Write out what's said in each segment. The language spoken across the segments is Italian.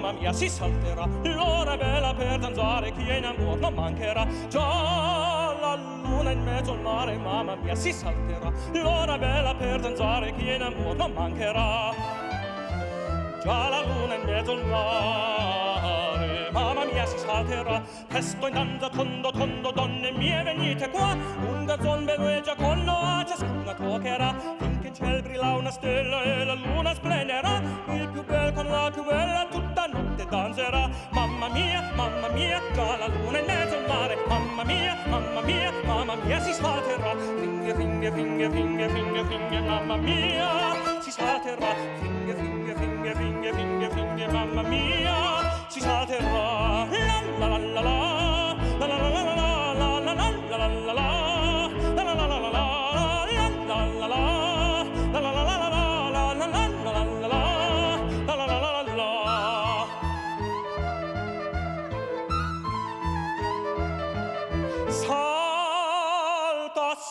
mamma mia, si salterà. L'ora è bella per danzare, chi è in amor non mancherà. Già la luna in mezzo al mare, mamma mia, si salterà. L'ora è bella per danzare, chi è in amor non mancherà. Già la luna in mezzo al mare, mamma mia, si salterà. Presto in danza, tondo, tondo, donne mie, venite qua. Un gazzon belueggia con a ciascuna toccherà. Finché in ciel brilla una stella e la luna splenderà. Il più bel con la più bella tutta notte danzerà. Mamma mia, già la luna in mezzo al mare. Mamma mia, si salterà. Finge, finge, finge, finge, finge, finge, mamma mia, si salterà. Finge, finge, finge, finge, finge, finge, mamma mia, si salterà. La la la la la la la la la la la la la la la.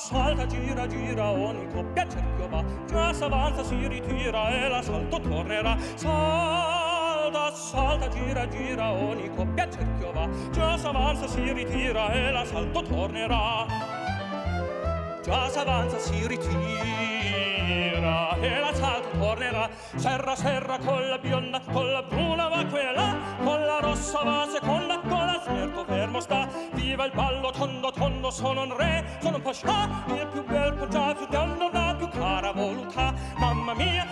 Salta, gira, gira, ogni coppia a cerchio va. Già s'avanza, si ritira e l'assalto tornerà. Salta, salta, gira, gira, ogni coppia a cerchio va. Già s'avanza, si ritira e l'assalto tornerà. Già s'avanza, si ritira e l'assalto tornerà. Serra, serra, con la bionda, con la bruna va quella, con la rossa va seconda, con la smerto fermo sta. Viva il ballo tondo, tondo, sono un re, sono un pascià, il più bel poggiato d'anno, la più cara voluttà. Mamma mia,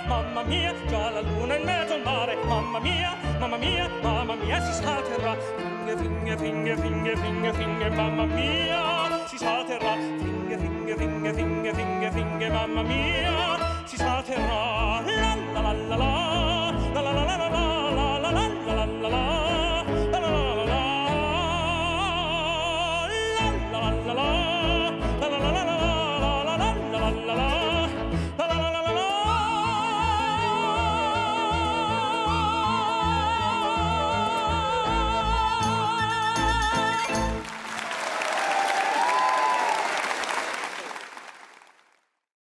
già la luna in mezzo al mare. Mamma mia, si salterà. Finge, finge, finge, finge, finge, finge, mamma mia, si salterà. Finge, finge, finge, finge, finge, finge, mamma mia, si salterà.